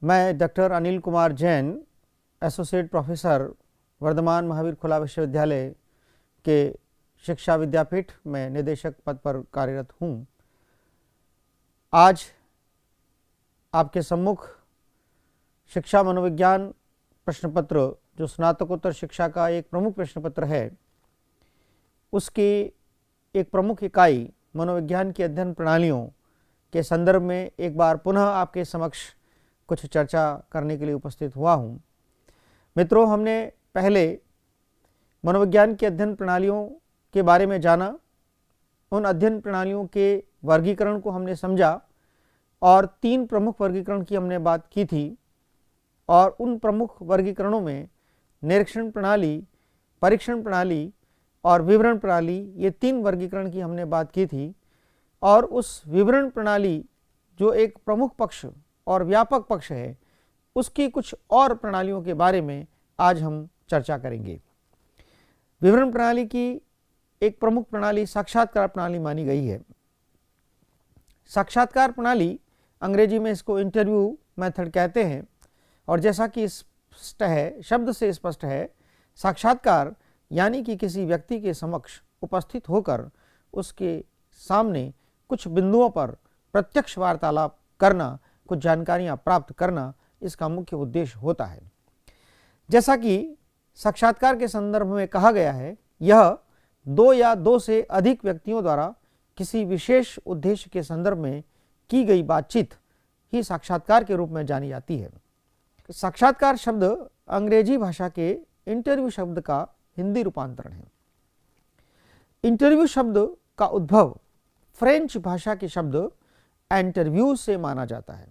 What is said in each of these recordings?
मैं doctor Anil Kumar Jain, associate professor, Vardhman Mahaveer खुला विश्वविद्यालय के शिक्षा विद्यापीठ में निदेशक पद पर कार्यरत हूँ। आज आपके सम्मुख शिक्षा मनोविज्ञान प्रश्न पत्र, जो स्नातकोत्तर शिक्षा का एक प्रमुख प्रश्न पत्र है, उसकी एक प्रमुख इकाई मनोविज्ञान की अध्ययन प्रणालियों के संदर्भ में एक बार पुनः आपके समक्ष कुछ चर्चा करने के लिए उपस्थित हुआ हूँ। मित्रों, हमने पहले मनोविज्ञान की अध्ययन प्रणालियों के बारे में जाना, उन अध्ययन प्रणालियों के वर्गीकरण को हमने समझा और 3 प्रमुख वर्गीकरण की हमने बात की थी। और उन प्रमुख वर्गीकरणों में निरीक्षण प्रणाली, परीक्षण प्रणाली और विवरण प्रणाली, ये 3 वर्गीकरण की हमने बात की थी। और उस विवरण प्रणाली जो एक प्रमुख पक्ष और व्यापक पक्ष है, उसकी कुछ और प्रणालियों के बारे में आज हम चर्चा करेंगे। विवरण प्रणाली की एक प्रमुख प्रणाली साक्षात्कार प्रणाली मानी गई है। साक्षात्कार प्रणाली, अंग्रेजी में इसको इंटरव्यू मेथड कहते हैं, और जैसा कि स्पष्ट है, शब्द से स्पष्ट है, साक्षात्कार यानी कि किसी व्यक्ति के समक्ष उपस्थित होकर उसके सामने कुछ बिंदुओं पर प्रत्यक्ष वार्तालाप करना, कुछ जानकारियां प्राप्त करना, इसका मुख्य उद्देश्य होता है। जैसा कि साक्षात्कार के संदर्भ में कहा गया है, यह 2 या 2 से अधिक व्यक्तियों द्वारा किसी विशेष उद्देश्य के संदर्भ में की गई बातचीत ही साक्षात्कार के रूप में जानी जाती है। साक्षात्कार शब्द अंग्रेजी भाषा के इंटरव्यू शब्द का हिंदी रूपांतरण है। इंटरव्यू शब्द का उद्भव फ्रेंच भाषा के शब्द इंटरव्यू से माना जाता है,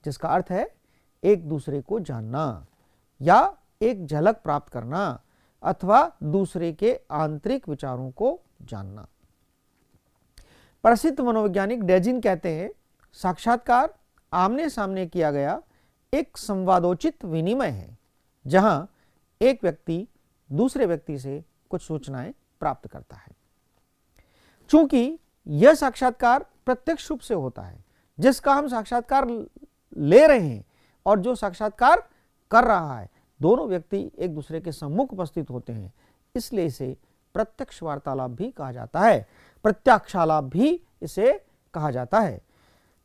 जिसका अर्थ है एक दूसरे को जानना या एक झलक प्राप्त करना अथवा दूसरे के आंतरिक विचारों को जानना। प्रसिद्ध मनोवैज्ञानिक डेजिन कहते हैं, साक्षात्कार आमने सामने किया गया एक संवादोचित विनिमय है, जहां एक व्यक्ति दूसरे व्यक्ति से कुछ सूचनाएं प्राप्त करता है। चूंकि यह साक्षात्कार प्रत्यक्ष रूप से होता है, जिसका हम साक्षात्कार ले रहे हैं और जो साक्षात्कार कर रहा है, दोनों व्यक्ति एक दूसरे के सम्मुख उपस्थित होते हैं, इसलिए इसे प्रत्यक्ष वार्तालाप भी कहा जाता है, प्रत्यक्षालाप भी इसे कहा जाता है।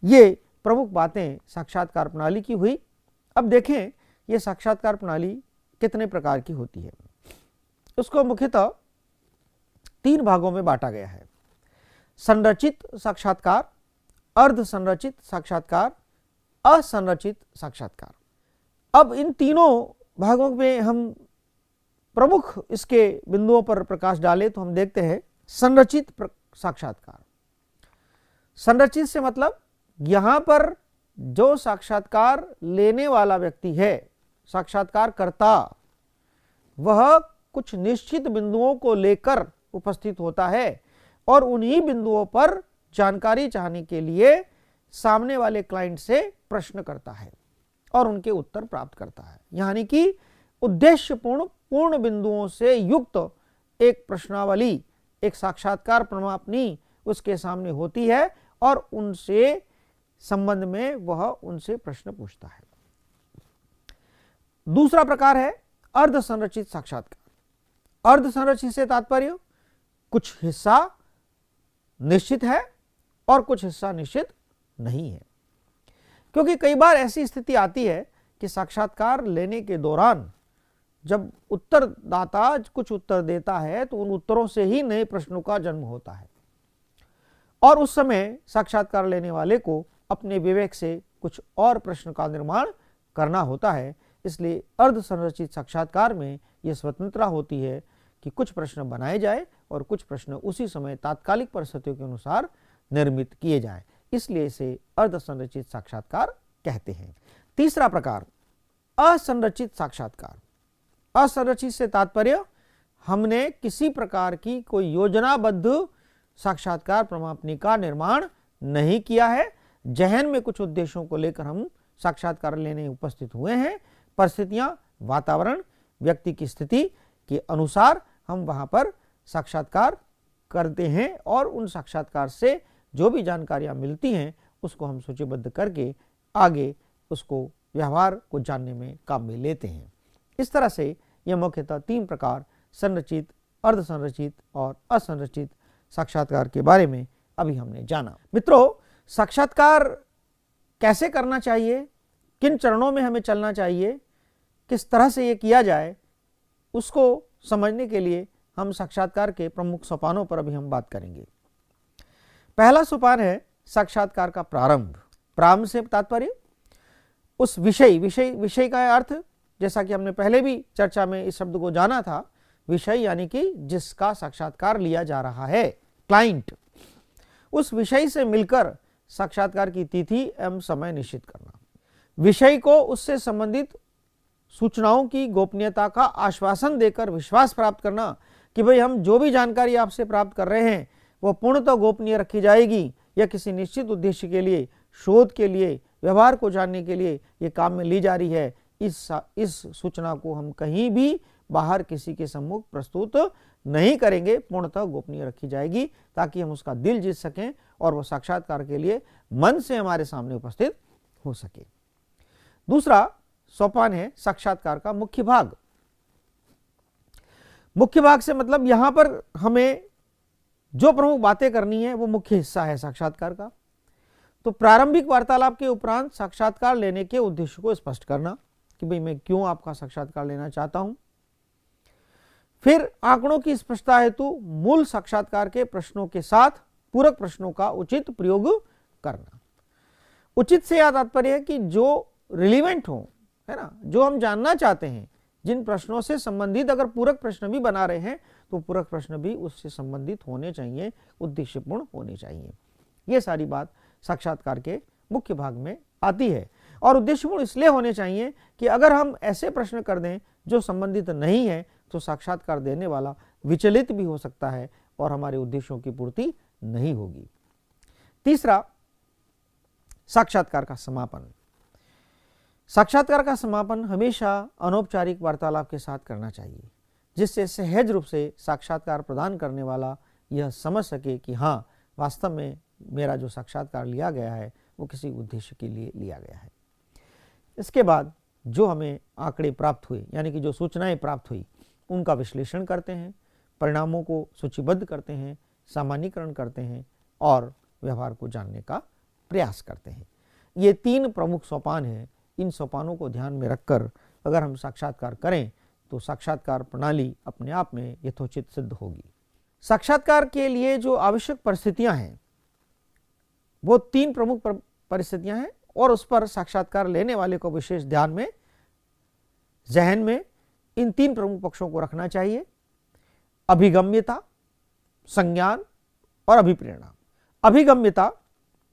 ये प्रमुख बातें साक्षात्कार प्रणाली की हुई। अब देखें ये साक्षात्कार प्रणाली कितने प्रकार की होती है। उसको मुख्यतः 3 भागों में बांटा गया है: संरचित साक्षात्कार, अर्ध संरचित साक्षात्कार, असंरचित साक्षात्कार। अब इन तीनों भागों में हम प्रमुख इसके बिंदुओं पर प्रकाश डालें तो हम देखते हैं संरचित साक्षात्कार। संरचित से मतलब यहां पर जो साक्षात्कार लेने वाला व्यक्ति है, साक्षात्कारकर्ता, वह कुछ निश्चित बिंदुओं को लेकर उपस्थित होता है और उन्हीं बिंदुओं पर जानकारी चाहने के लिए सामने वाले क्लाइंट से प्रश्न करता है और उनके उत्तर प्राप्त करता है। यानी कि उद्देश्यपूर्ण पूर्ण बिंदुओं से युक्त एक प्रश्नावली, एक साक्षात्कार प्रमापनी उसके सामने होती है और उनसे संबंध में वह उनसे प्रश्न पूछता है। दूसरा प्रकार है अर्ध संरचित साक्षात्कार। अर्ध संरचित से तात्पर्य कुछ हिस्सा निश्चित है और कुछ हिस्सा निश्चित नहीं है, क्योंकि कई बार ऐसी स्थिति आती है कि साक्षात्कार लेने के दौरान जब उत्तरदाता कुछ उत्तर देता है तो उन उत्तरों से ही नए प्रश्नों का जन्म होता है और उस समय साक्षात्कार लेने वाले को अपने विवेक से कुछ और प्रश्न का निर्माण करना होता है। इसलिए अर्ध संरचित साक्षात्कार में यह स्वतंत्रता होती है कि कुछ प्रश्न बनाए जाए और कुछ प्रश्न उसी समय तात्कालिक परिस्थितियों के अनुसार निर्मित किए जाएं, इसलिए इसे अर्ध संरचित साक्षात्कार कहते हैं। तीसरा प्रकार असंरचित साक्षात्कार। असंरचित से तात्पर्य हमने किसी प्रकार की कोई योजनाबद्ध साक्षात्कार प्रमापनी का निर्माण नहीं किया है। जहन में कुछ उद्देश्यों को लेकर हम साक्षात्कार लेने उपस्थित हुए हैं। परिस्थितियां, वातावरण, व्यक्ति की स्थिति के अनुसार हम वहां पर साक्षात्कार करते हैं और उन साक्षात्कार से जो भी जानकारियां मिलती हैं उसको हम सूचीबद्ध करके आगे उसको व्यवहार को जानने में काम में लेते हैं। इस तरह से यह मुख्यतः 3 प्रकार संरचित, अर्धसंरचित और असंरचित साक्षात्कार के बारे में अभी हमने जाना। मित्रों, साक्षात्कार कैसे करना चाहिए, किन चरणों में हमें चलना चाहिए, किस तरह से ये किया जाए, उसको समझने के लिए हम साक्षात्कार के प्रमुख सोपानों पर अभी हम बात करेंगे। पहला सोपान है साक्षात्कार का प्रारंभ। प्रारंभ से तात्पर्य उस विषय का अर्थ, जैसा कि हमने पहले भी चर्चा में इस शब्द को जाना था, विषय यानी कि जिसका साक्षात्कार लिया जा रहा है, क्लाइंट। उस विषय से मिलकर साक्षात्कार की तिथि एवं समय निश्चित करना, विषय को उससे संबंधित सूचनाओं की गोपनीयता का आश्वासन देकर विश्वास प्राप्त करना कि भाई हम जो भी जानकारी आपसे प्राप्त कर रहे हैं वो पूर्णतः गोपनीय रखी जाएगी, या किसी निश्चित उद्देश्य के लिए, शोध के लिए, व्यवहार को जानने के लिए ये काम में ली जा रही है। इस सूचना को हम कहीं भी बाहर किसी के सम्मुख प्रस्तुत नहीं करेंगे, पूर्णतः गोपनीय रखी जाएगी, ताकि हम उसका दिल जीत सकें और वो साक्षात्कार के लिए मन से हमारे सामने उपस्थित हो सके। दूसरा सोपान है साक्षात्कार का मुख्य भाग। मुख्य भाग से मतलब यहां पर हमें जो प्रमुख बातें करनी है वो मुख्य हिस्सा है साक्षात्कार का। तो प्रारंभिक वार्तालाप के उपरांत साक्षात्कार लेने के उद्देश्य को स्पष्ट करना कि भाई मैं क्यों आपका साक्षात्कार लेना चाहता हूं। फिर आंकड़ों की स्पष्टता हेतु मूल साक्षात्कार के प्रश्नों के साथ पूरक प्रश्नों का उचित प्रयोग करना। उचित से यह तात्पर्य है कि जो रिलीवेंट हो, है ना, जो हम जानना चाहते हैं, जिन प्रश्नों से संबंधित अगर पूरक प्रश्न भी बना रहे हैं तो पूरक प्रश्न भी उससे संबंधित होने चाहिए, उद्देश्यपूर्ण होने चाहिए। ये सारी बात साक्षात्कार के मुख्य भाग में आती है। और उद्देश्यपूर्ण इसलिए होने चाहिए कि अगर हम ऐसे प्रश्न कर दें जो संबंधित नहीं है तो साक्षात्कार देने वाला विचलित भी हो सकता है और हमारे उद्देश्यों की पूर्ति नहीं होगी। तीसरा, साक्षात्कार का समापन। साक्षात्कार का समापन हमेशा अनौपचारिक वार्तालाप के साथ करना चाहिए, जिससे सहज रूप से साक्षात्कार प्रदान करने वाला यह समझ सके कि हाँ, वास्तव में मेरा जो साक्षात्कार लिया गया है वो किसी उद्देश्य के लिए लिया गया है। इसके बाद जो हमें आंकड़े प्राप्त हुए, यानी कि जो सूचनाएं प्राप्त हुई, उनका विश्लेषण करते हैं, परिणामों को सूचीबद्ध करते हैं, सामान्यीकरण करते हैं और व्यवहार को जानने का प्रयास करते हैं। ये 3 प्रमुख सोपान हैं। इन सोपानों को ध्यान में रखकर अगर हम साक्षात्कार करें तो साक्षात्कार प्रणाली अपने आप में यथोचित सिद्ध होगी। साक्षात्कार के लिए जो आवश्यक परिस्थितियां हैं वो 3 प्रमुख परिस्थितियां हैं और उस पर साक्षात्कार लेने वाले को विशेष ध्यान में, जहन में इन 3 प्रमुख पक्षों को रखना चाहिए: अभिगम्यता, संज्ञान और अभिप्रेरणा। अभिगम्यता,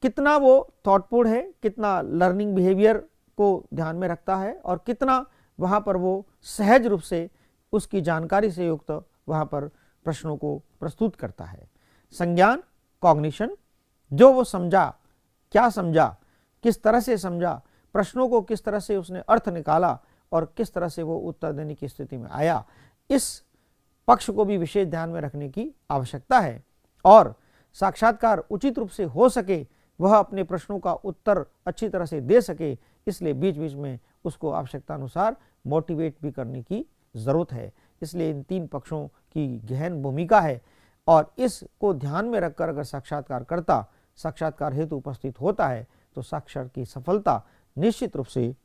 कितना वो थॉटफुल है, कितना लर्निंग बिहेवियर को ध्यान में रखता है और कितना वहाँ पर वो सहज रूप से उसकी जानकारी से युक्त वहाँ पर प्रश्नों को प्रस्तुत करता है। संज्ञान, कॉग्निशन, जो वो समझा, क्या समझा, किस तरह से समझा, प्रश्नों को किस तरह से उसने अर्थ निकाला और किस तरह से वो उत्तर देने की स्थिति में आया, इस पक्ष को भी विशेष ध्यान में रखने की आवश्यकता है। और साक्षात्कार उचित रूप से हो सके, वह अपने प्रश्नों का उत्तर अच्छी तरह से दे सके, इसलिए बीच बीच में उसको आवश्यकता अनुसार मोटिवेट भी करने की ज़रूरत है। इसलिए इन 3 पक्षों की गहन भूमिका है और इसको ध्यान में रखकर अगर साक्षात्कारकर्ता साक्षात्कार हेतु उपस्थित होता है तो साक्षात्कार की सफलता निश्चित रूप से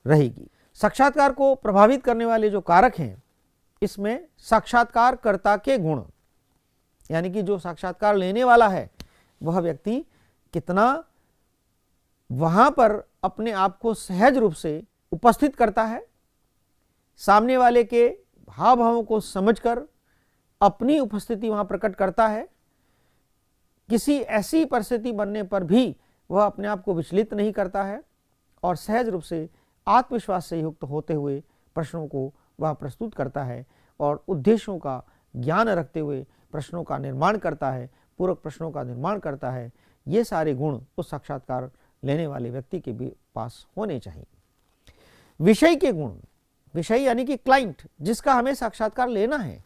रहेगी। साक्षात्कार को प्रभावित करने वाले जो कारक हैं, इसमें साक्षात्कारकर्ता के गुण, यानी कि जो साक्षात्कार लेने वाला है वह व्यक्ति कितना वहां पर अपने आप को सहज रूप से उपस्थित करता है, सामने वाले के भाव भावों को समझकर अपनी उपस्थिति वहां प्रकट करता है, किसी ऐसी परिस्थिति बनने पर भी वह अपने आप को विचलित नहीं करता है और सहज रूप से आत्मविश्वास से युक्त होते हुए प्रश्नों को वह प्रस्तुत करता है और उद्देश्यों का ज्ञान रखते हुए प्रश्नों का निर्माण करता है, पूरक प्रश्नों का निर्माण करता है। ये सारे गुण उस साक्षात्कार लेने वाले व्यक्ति के भी पास होने चाहिए। विषय के गुण, विषय यानी कि क्लाइंट जिसका हमें साक्षात्कार लेना है,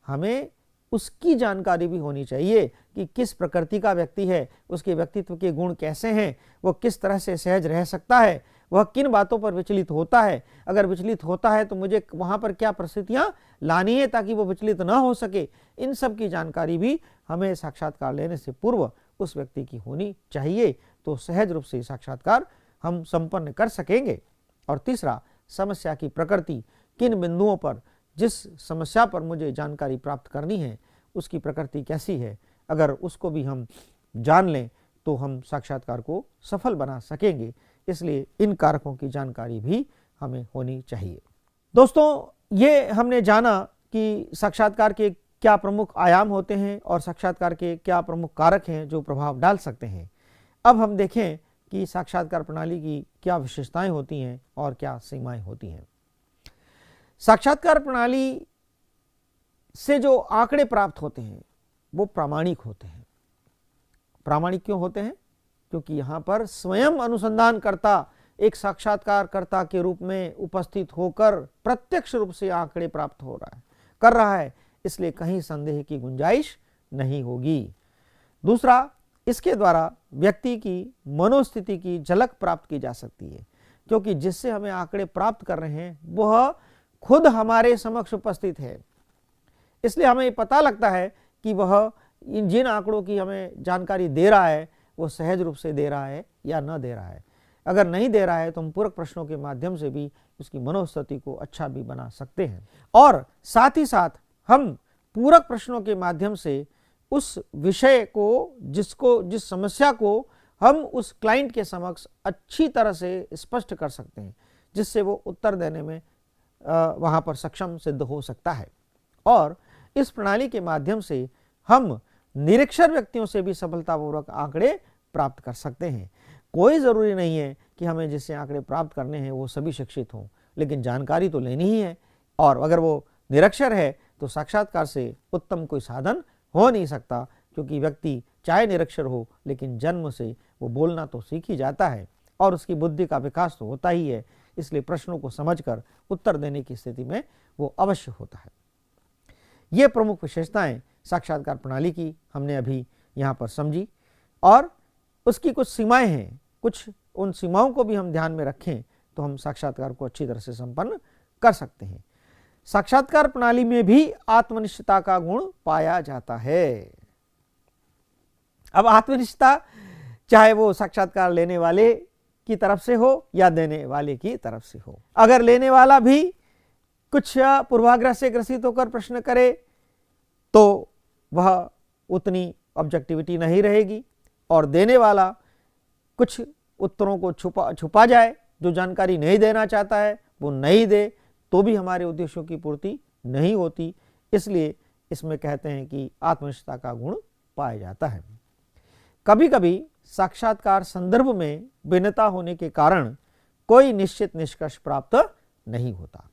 हमें उसकी जानकारी भी होनी चाहिए कि किस प्रकृति का व्यक्ति है, उसके व्यक्तित्व के गुण कैसे हैं, वो किस तरह से सहज रह सकता है वह किन बातों पर विचलित होता है, अगर विचलित होता है तो मुझे वहां पर क्या परिस्थितियां लानी है ताकि वो विचलित न हो सके। इन सब की जानकारी भी हमें साक्षात्कार लेने से पूर्व उस व्यक्ति की होनी चाहिए, तो सहज रूप से साक्षात्कार हम संपन्न कर सकेंगे। और तीसरा, समस्या की प्रकृति, किन बिंदुओं पर, जिस समस्या पर मुझे जानकारी प्राप्त करनी है उसकी प्रकृति कैसी है, अगर उसको भी हम जान लें तो हम साक्षात्कार को सफल बना सकेंगे। इसलिए इन कारकों की जानकारी भी हमें होनी चाहिए। दोस्तों, ये हमने जाना कि साक्षात्कार के क्या प्रमुख आयाम होते हैं और साक्षात्कार के क्या प्रमुख कारक हैं जो प्रभाव डाल सकते हैं। अब हम देखें कि साक्षात्कार प्रणाली की क्या विशेषताएं होती हैं और क्या सीमाएं होती हैं। साक्षात्कार प्रणाली से जो आंकड़े प्राप्त होते हैं वो प्रामाणिक होते हैं। प्रामाणिक क्यों होते हैं? क्योंकि यहाँ पर स्वयं अनुसंधानकर्ता एक साक्षात्कारकर्ता के रूप में उपस्थित होकर प्रत्यक्ष रूप से आंकड़े प्राप्त कर रहा है, इसलिए कहीं संदेह की गुंजाइश नहीं होगी। दूसरा, इसके द्वारा व्यक्ति की मनोस्थिति की झलक प्राप्त की जा सकती है, क्योंकि जिससे हमें आंकड़े प्राप्त कर रहे हैं वह खुद हमारे समक्ष उपस्थित है, इसलिए हमें पता लगता है कि वह जिन आंकड़ों की हमें जानकारी दे रहा है वो सहज रूप से दे रहा है या न दे रहा है। अगर नहीं दे रहा है तो हम पूरक प्रश्नों के माध्यम से भी उसकी मनोस्थिति को अच्छा भी बना सकते हैं, और साथ ही साथ हम पूरक प्रश्नों के माध्यम से उस विषय को, जिस समस्या को हम उस क्लाइंट के समक्ष अच्छी तरह से स्पष्ट कर सकते हैं, जिससे वो उत्तर देने में वहाँ पर सक्षम सिद्ध हो सकता है। और इस प्रणाली के माध्यम से हम निरक्षर व्यक्तियों से भी सफलतापूर्वक आंकड़े प्राप्त कर सकते हैं। कोई ज़रूरी नहीं है कि हमें जिससे आंकड़े प्राप्त करने हैं वो सभी शिक्षित हों, लेकिन जानकारी तो लेनी ही है, और अगर वो निरक्षर है तो साक्षात्कार से उत्तम कोई साधन हो नहीं सकता, क्योंकि व्यक्ति चाहे निरक्षर हो लेकिन जन्म से वो बोलना तो सीख ही जाता है और उसकी बुद्धि का विकास तो होता ही है, इसलिए प्रश्नों को समझकर उत्तर देने की स्थिति में वो अवश्य होता है। ये प्रमुख विशेषताएं साक्षात्कार प्रणाली की हमने अभी यहाँ पर समझी, और उसकी कुछ सीमाएं हैं, कुछ उन सीमाओं को भी हम ध्यान में रखें तो हम साक्षात्कार को अच्छी तरह से संपन्न कर सकते हैं। साक्षात्कार प्रणाली में भी आत्मनिष्ठता का गुण पाया जाता है। अब आत्मनिष्ठता चाहे वो साक्षात्कार लेने वाले की तरफ से हो या देने वाले की तरफ से हो, अगर लेने वाला भी कुछ पूर्वाग्रह से ग्रसित होकर प्रश्न करे तो वह उतनी ऑब्जेक्टिविटी नहीं रहेगी, और देने वाला कुछ उत्तरों को छुपा जाए, जो जानकारी नहीं देना चाहता है वो नहीं दे तो भी हमारे उद्देश्यों की पूर्ति नहीं होती। इसलिए इसमें कहते हैं कि आत्मनिष्ठता का गुण पाया जाता है। कभी कभी साक्षात्कार संदर्भ में भिन्नता होने के कारण कोई निश्चित निष्कर्ष प्राप्त नहीं होता।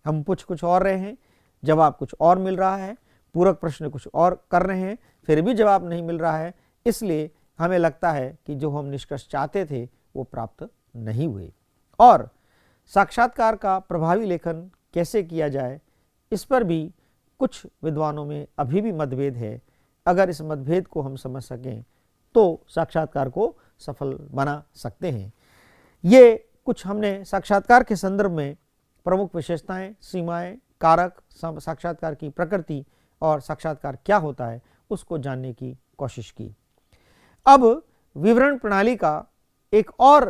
हम पूछ कुछ और रहे हैं, जवाब कुछ और मिल रहा है, पूरक प्रश्न कुछ और कर रहे हैं, फिर भी जवाब नहीं मिल रहा है, इसलिए हमें लगता है कि जो हम निष्कर्ष चाहते थे वो प्राप्त नहीं हुए। और साक्षात्कार का प्रभावी लेखन कैसे किया जाए, इस पर भी कुछ विद्वानों में अभी भी मतभेद है। अगर इस मतभेद को हम समझ सकें तो साक्षात्कार को सफल बना सकते हैं। ये कुछ हमने साक्षात्कार के संदर्भ में प्रमुख विशेषताएं, सीमाएं, कारक, साक्षात्कार की प्रकृति और साक्षात्कार क्या होता है उसको जानने की कोशिश की। अब विवरण प्रणाली का एक और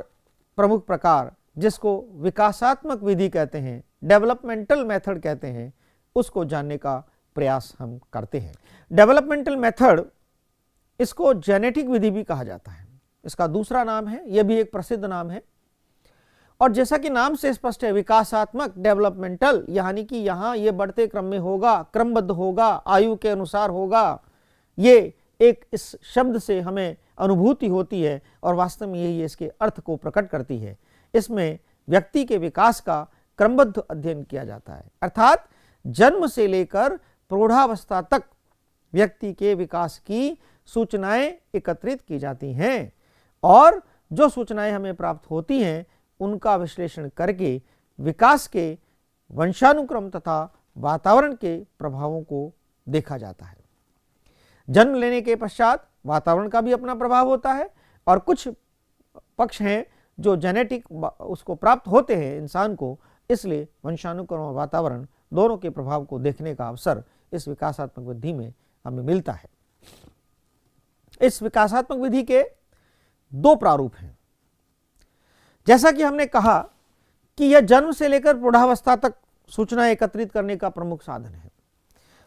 प्रमुख प्रकार, जिसको विकासात्मक विधि कहते हैं, डेवलपमेंटल मेथड कहते हैं, उसको जानने का प्रयास हम करते हैं। डेवलपमेंटल मेथड, इसको जेनेटिक विधि भी कहा जाता है, इसका दूसरा नाम है, यह भी एक प्रसिद्ध नाम है। और जैसा कि नाम से स्पष्ट है, विकासात्मक, डेवलपमेंटल, यानी कि यहाँ ये बढ़ते क्रम में होगा, क्रमबद्ध होगा, आयु के अनुसार होगा। ये एक इस शब्द से हमें अनुभूति होती है और वास्तव में यही इसके अर्थ को प्रकट करती है। इसमें व्यक्ति के विकास का क्रमबद्ध अध्ययन किया जाता है, अर्थात जन्म से लेकर प्रौढ़ावस्था तक व्यक्ति के विकास की सूचनाएं एकत्रित की जाती हैं, और जो सूचनाएं हमें प्राप्त होती हैं उनका विश्लेषण करके विकास के वंशानुक्रम तथा वातावरण के प्रभावों को देखा जाता है। जन्म लेने के पश्चात वातावरण का भी अपना प्रभाव होता है, और कुछ पक्ष हैं जो जेनेटिक उसको प्राप्त होते हैं इंसान को, इसलिए वंशानुक्रम और वातावरण दोनों के प्रभाव को देखने का अवसर इस विकासात्मक विधि में हमें मिलता है। इस विकासात्मक विधि के दो प्रारूप हैं। जैसा कि हमने कहा कि यह जन्म से लेकर प्रौढ़ावस्था तक सूचना एकत्रित करने का प्रमुख साधन है,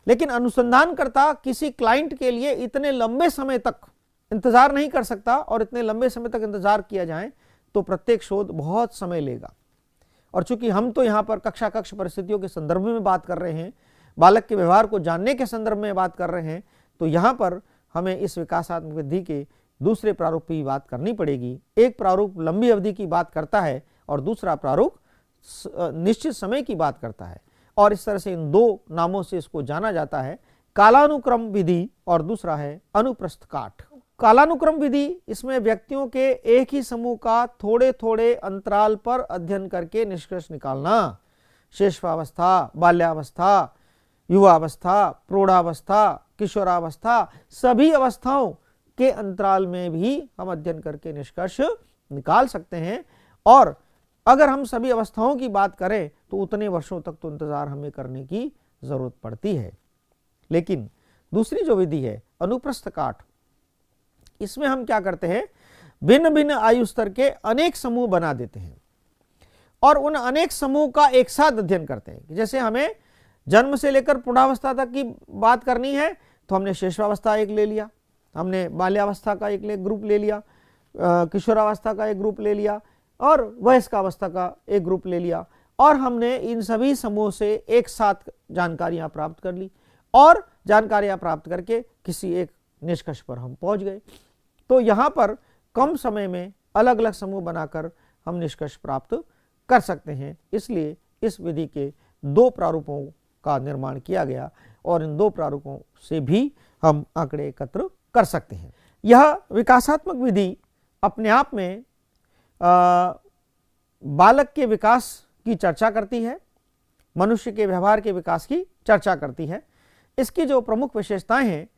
लेकिन अनुसंधानकर्ता किसी क्लाइंट के लिए इतने लंबे समय तक इंतजार नहीं कर सकता, और इतने लंबे समय तक इंतजार किया जाए तो प्रत्येक शोध बहुत समय लेगा। और चूंकि हम तो यहाँ पर कक्षा कक्ष परिस्थितियों के संदर्भ में बात कर रहे हैं, बालक के व्यवहार को जानने के संदर्भ में बात कर रहे हैं, तो यहाँ पर हमें इस विकासात्मक विधि के दूसरे प्रारूप की बात करनी पड़ेगी। एक प्रारूप लंबी अवधि की बात करता है और दूसरा प्रारूप निश्चित समय की बात करता है, और इस तरह से इन दो नामों से इसको जाना जाता है, कालानुक्रम विधि और दूसरा है अनुप्रस्थ काठ। कालानुक्रम विधि, इसमें व्यक्तियों के एक ही समूह का थोड़े थोड़े अंतराल पर अध्ययन करके निष्कर्ष निकालना, शैशवावस्था, बाल्यावस्था, युवावस्था, प्रौढ़ावस्था, किशोरावस्था, सभी अवस्थाओं के अंतराल में भी हम अध्ययन करके निष्कर्ष निकाल सकते हैं। और अगर हम सभी अवस्थाओं की बात करें तो उतने वर्षों तक तो इंतजार हमें करने की जरूरत पड़ती है। लेकिन दूसरी जो विधि है अनुप्रस्थ काठ, इसमें हम क्या करते हैं, भिन्न भिन्न आयु स्तर के अनेक समूह बना देते हैं और उन अनेक समूह का एक साथ अध्ययन करते हैं। जैसे हमें जन्म से लेकर प्रौढ़ावस्था तक की बात करनी है तो हमने शैशवावस्था एक ले लिया, हमने बाल्यावस्था का एक ग्रुप ले लिया, किशोरावस्था का एक ग्रुप ले लिया और वयस्कावस्था का एक ग्रुप ले लिया, और हमने इन सभी समूह से एक साथ जानकारियां प्राप्त कर ली और जानकारियां प्राप्त करके किसी एक निष्कर्ष पर हम पहुंच गए। तो यहाँ पर कम समय में अलग अलग समूह बनाकर हम निष्कर्ष प्राप्त कर सकते हैं। इसलिए इस विधि के दो प्रारूपों का निर्माण किया गया और इन दो प्रारूपों से भी हम आंकड़े एकत्र कर सकते हैं। यह विकासात्मक विधि अपने आप में बालक के विकास की चर्चा करती है, मनुष्य के व्यवहार के विकास की चर्चा करती है। इसकी जो प्रमुख विशेषताएं हैं,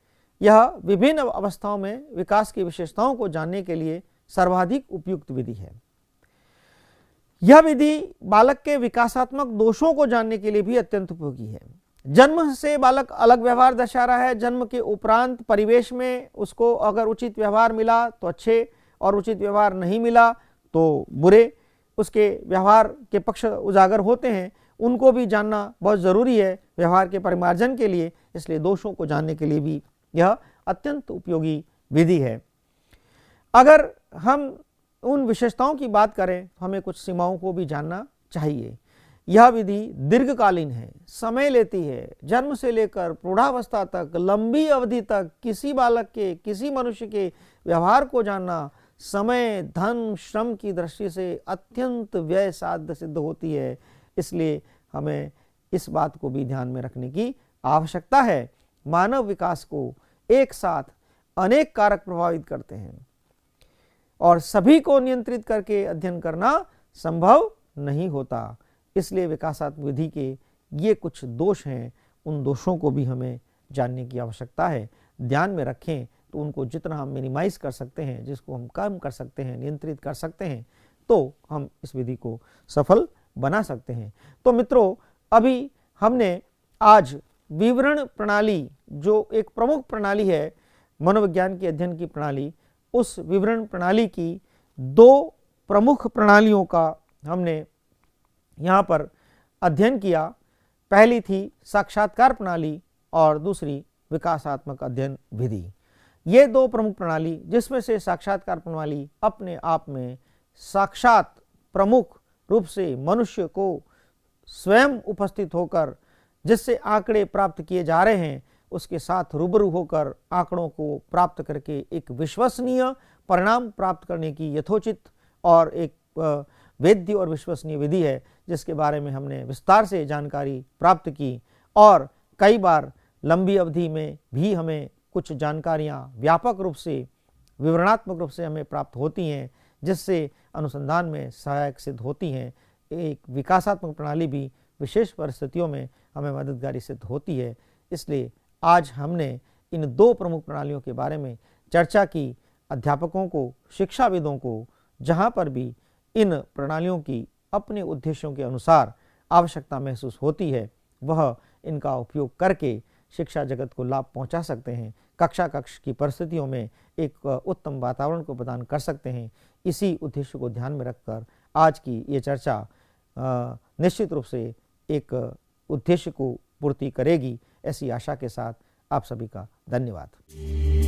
यह विभिन्न अवस्थाओं में विकास की विशेषताओं को जानने के लिए सर्वाधिक उपयुक्त विधि है। यह विधि बालक के विकासात्मक दोषों को जानने के लिए भी अत्यंत उपयोगी है। जन्म से बालक अलग व्यवहार दर्शा रहा है, जन्म के उपरांत परिवेश में उसको अगर उचित व्यवहार मिला तो अच्छे और उचित व्यवहार नहीं मिला तो बुरे उसके व्यवहार के पक्ष उजागर होते हैं, उनको भी जानना बहुत ज़रूरी है व्यवहार के परिमार्जन के लिए। इसलिए दोषों को जानने के लिए भी यह अत्यंत उपयोगी विधि है। अगर हम उन विशेषताओं की बात करें तो हमें कुछ सीमाओं को भी जानना चाहिए। यह विधि दीर्घकालीन है, समय लेती है, जन्म से लेकर प्रौढ़ावस्था तक लंबी अवधि तक किसी बालक के, किसी मनुष्य के व्यवहार को जानना समय, धन, श्रम की दृष्टि से अत्यंत व्यय साध्य सिद्ध होती है। इसलिए हमें इस बात को भी ध्यान में रखने की आवश्यकता है। मानव विकास को एक साथ अनेक कारक प्रभावित करते हैं और सभी को नियंत्रित करके अध्ययन करना संभव नहीं होता। इसलिए विकासात्मक विधि के ये कुछ दोष हैं, उन दोषों को भी हमें जानने की आवश्यकता है। ध्यान में रखें तो उनको जितना हम मिनिमाइज कर सकते हैं, जिसको हम कम कर सकते हैं, नियंत्रित कर सकते हैं, तो हम इस विधि को सफल बना सकते हैं। तो मित्रों, अभी हमने आज विवरण प्रणाली, जो एक प्रमुख प्रणाली है मनोविज्ञान के अध्ययन की प्रणाली, उस विवरण प्रणाली की दो प्रमुख प्रणालियों का हमने यहाँ पर अध्ययन किया। पहली थी साक्षात्कार प्रणाली और दूसरी विकासात्मक अध्ययन विधि। ये दो प्रमुख प्रणाली, जिसमें से साक्षात्कार प्रणाली अपने आप में साक्षात प्रमुख रूप से मनुष्य को स्वयं उपस्थित होकर जिससे आंकड़े प्राप्त किए जा रहे हैं उसके साथ रूबरू होकर आंकड़ों को प्राप्त करके एक विश्वसनीय परिणाम प्राप्त करने की यथोचित और एक वैध और विश्वसनीय विधि है, जिसके बारे में हमने विस्तार से जानकारी प्राप्त की। और कई बार लंबी अवधि में भी हमें कुछ जानकारियां व्यापक रूप से, विवरणात्मक रूप से हमें प्राप्त होती हैं, जिससे अनुसंधान में सहायक सिद्ध होती हैं। एक विकासात्मक प्रणाली भी विशेष परिस्थितियों में हमें मददगारी सिद्ध होती है। इसलिए आज हमने इन दो प्रमुख प्रणालियों के बारे में चर्चा की। अध्यापकों को, शिक्षाविदों को जहाँ पर भी इन प्रणालियों की अपने उद्देश्यों के अनुसार आवश्यकता महसूस होती है, वह इनका उपयोग करके शिक्षा जगत को लाभ पहुंचा सकते हैं, कक्ष की परिस्थितियों में एक उत्तम वातावरण को प्रदान कर सकते हैं। इसी उद्देश्य को ध्यान में रखकर आज की ये चर्चा निश्चित रूप से एक उद्देश्य को पूर्ति करेगी, ऐसी आशा के साथ आप सभी का धन्यवाद।